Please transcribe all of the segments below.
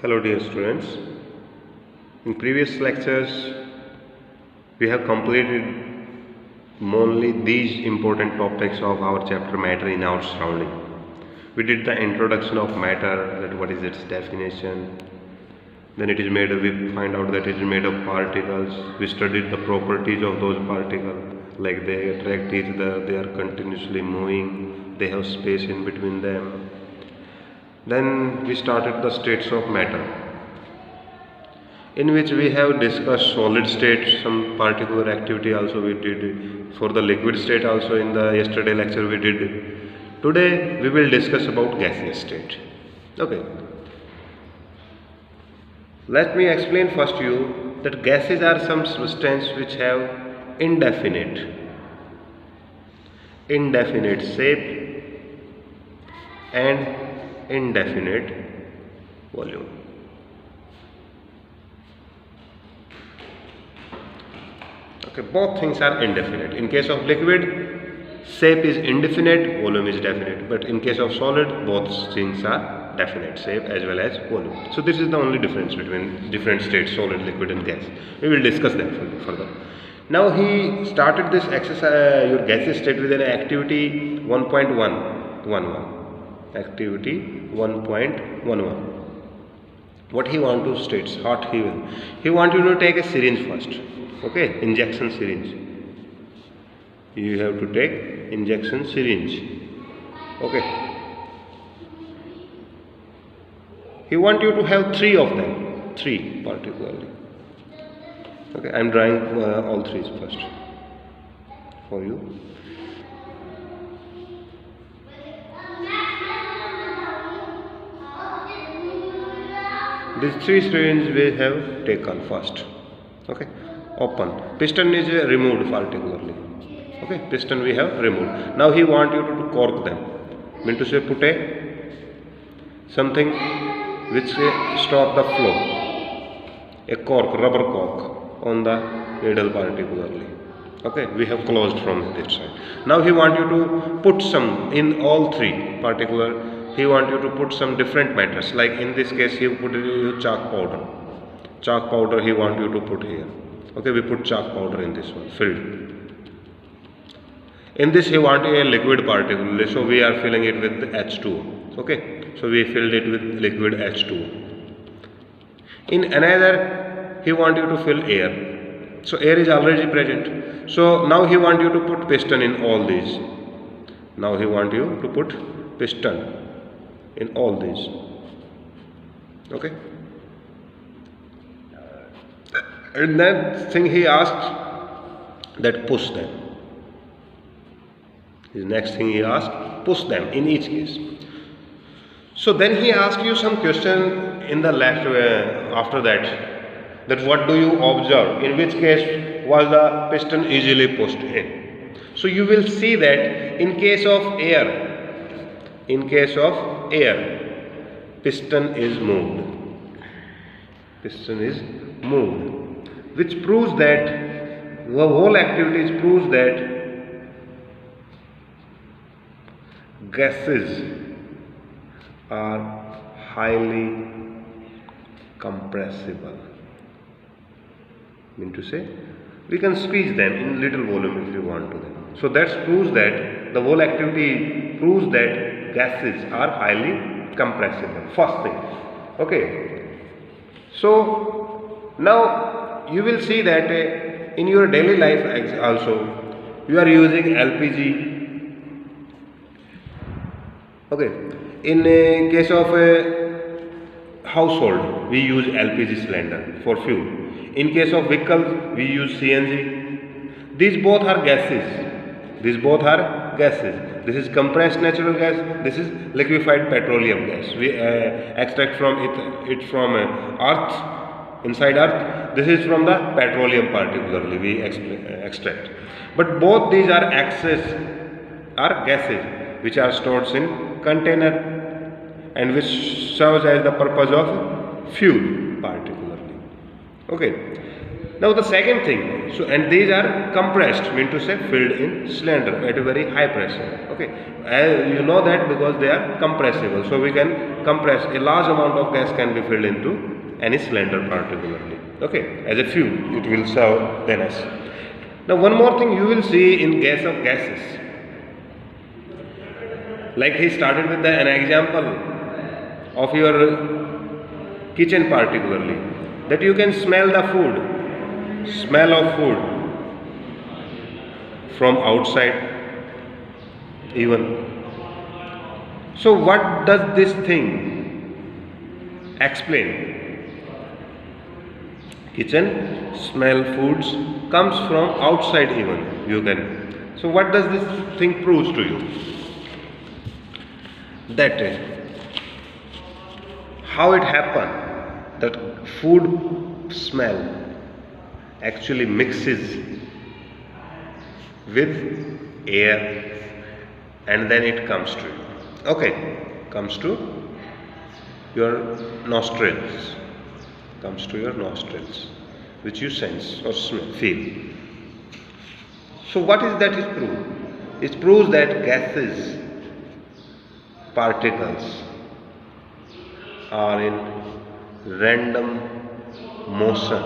Hello dear students. In previous lectures we have completed only these important topics of our chapter matter in our surrounding. We did the introduction of matter, that what is its definition. Then we find out that it is made of particles. We studied the properties of those particles, like they attract each other, they are continuously moving, they have space in between them. Then we started the states of matter, in which we have discussed solid state, some particular activity also we did. For the liquid state also in the yesterday lecture we did. Today we will discuss about gaseous state. Okay. Let me explain first to you that gases are some substance which have indefinite shape and indefinite volume. Okay, both things are indefinite. In case of liquid, shape is indefinite, volume is definite. But in case of solid, both things are definite, shape as well as volume. So this is the only difference between different states, solid, liquid and gas. We will discuss that further. Now he started this exercise, your gaseous state, with an activity 1.111. Activity 1.11. What he want to state, what he will. He want you to take a syringe first. Okay, injection syringe. You have to take injection syringe. Okay. He want you to have 3 of them, 3 particularly. Okay, I am drawing all 3 first for you. These 3 syringes we have taken first. Okay, open. Piston is removed particularly. Okay, piston we have removed. Now he want you to cork them. Mean to say, put something which stop the flow. A cork, rubber cork on the needle particularly. Okay, we have closed from this side. Now he want you to put some in all 3 particular. He want you to put some different matters. Like in this case, he put chalk powder. Chalk powder he want you to put here. Okay, we put chalk powder in this one, filled. In this he want a liquid particle, so we are filling it with H2O. Okay, so we filled it with liquid H2O. In another, he want you to fill air. So air is already present. So now he want you to put piston in all these. Now he want you to put piston in all these. Okay. And then thing he asked, that push them. His next thing he asked, push them in each case. So then he asked you some question in the left after that what do you observe? In which case was the piston easily pushed in? So you will see that in case of air, piston is moved. Piston is moved, which proves that the whole activity proves that gases are highly compressible. Mean to say, we can squeeze them in little volume if we want to. So that proves that the whole activity proves that gases are highly compressible. First thing. Okay. So now you will see that in your daily life also you are using LPG. Okay. In case of a household, we use LPG cylinder for fuel. In case of vehicles, we use CNG. These both are gases. This is compressed natural gas. This is liquefied petroleum gas. We extract from it from earth, inside earth. This is from the petroleum particularly we extract. But both these are gases which are stored in container and which serves as the purpose of fuel particularly. Okay. Now the second thing, so and these are compressed, mean to say filled in cylinder at a very high pressure. Okay, you know that because they are compressible. So we can compress a large amount of gas can be filled into any cylinder particularly. Okay, as a fuel, it will serve then as. Now one more thing you will see in gas of gases. Like he started with an example of your kitchen particularly, that you can smell the food, smell of food from outside even. So what does this thing explain? Kitchen smell foods comes from outside even, you can. So what does this thing proves to you? That how it happened that food smell actually mixes with air and then it comes to you. Okay, comes to your nostrils, comes to your nostrils, which you sense or smell, feel. So what is that is proof? It proves that gases, particles are in random motion,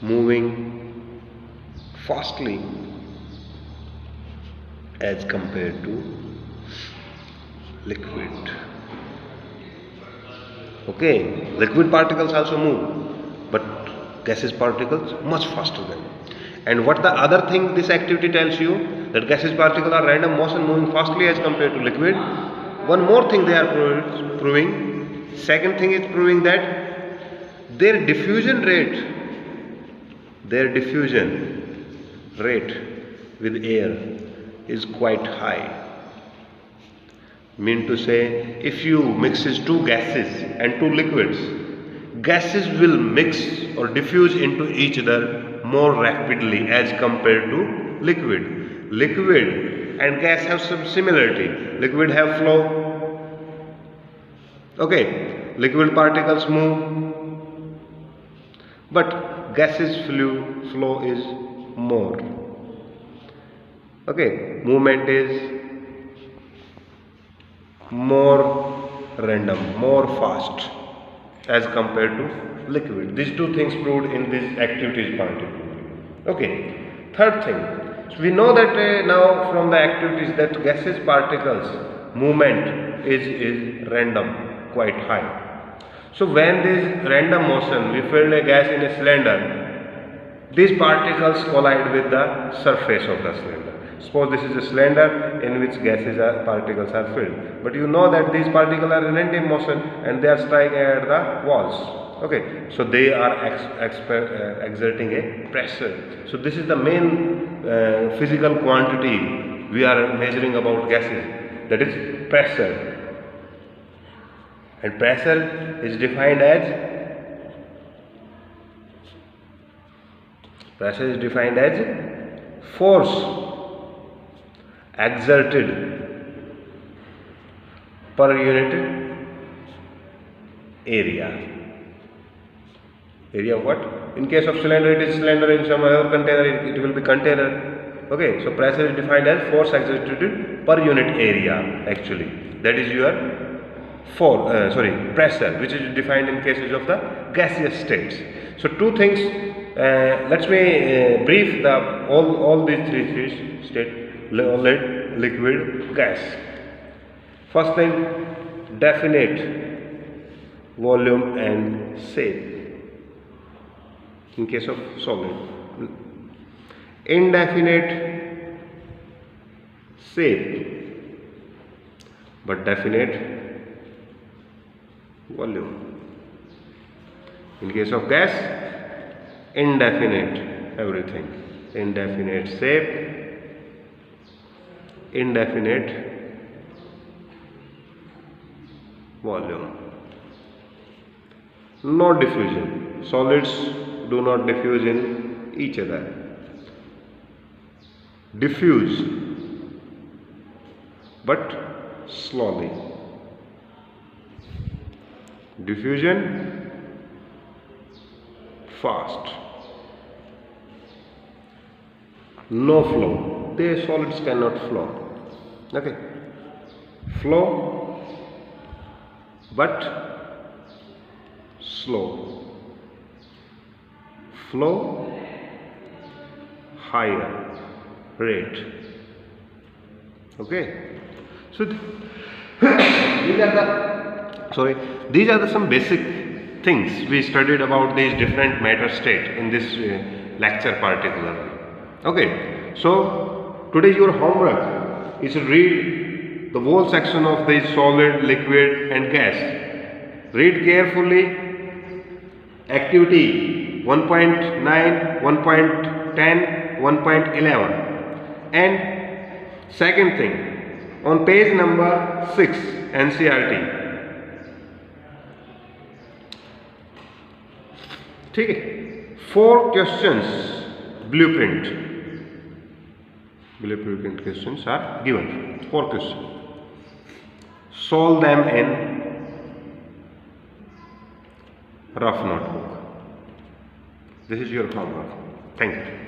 moving fastly as compared to liquid. Okay, liquid particles also move, but gaseous particles much faster than. And what the other thing this activity tells you, that gaseous particles are random motion moving fastly as compared to liquid. One more thing they are proving. Second thing is proving that their diffusion rate with air is quite high. Mean to say, if you mixes two gases and two liquids, gases will mix or diffuse into each other more rapidly as compared to liquid. Liquid and gas have some similarity. Liquid have flow. Okay, liquid particles move, but gases flow is more. Okay, movement is more random, more fast as compared to liquid. These two things proved in this activities particularly. Okay, third thing. So we know that now from the activities that gaseous particles movement is random, quite high. So when this random motion, we filled a gas in a cylinder, these particles collide with the surface of the cylinder. Suppose this is a cylinder in which particles are filled. But you know that these particles are in random motion and they are striking at the walls. Okay, so they are exerting a pressure. So this is the main physical quantity we are measuring about gases, that is pressure. And pressure is defined as force exerted per unit area. Area of what? In case of cylinder, it is cylinder. In some other container, it will be container. Okay, so pressure is defined as force exerted per unit area. Actually, that is your pressure, which is defined in cases of the gaseous states. So two things. Let me brief all these three states: solid, liquid, gas. First thing, definite volume and shape. In case of solid, indefinite shape but definite volume. In case of gas, indefinite everything, indefinite shape, indefinite volume. No diffusion. Solids do not diffuse in each other. Diffuse but slowly. Diffusion fast. No flow. The solids cannot flow. Okay. Flow but slow. Flow higher rate. Okay. So these are the some basic things we studied about these different matter state in this lecture particularly. Okay, so today your homework is to read the whole section of the solid, liquid and gas. Read carefully activity 1.9, 1.10, 1.11, and second thing on page number 6 NCERT. ठीक है, 4 questions blueprint questions are given. 4 questions. Solve them in rough notebook. This is your homework. Thank you.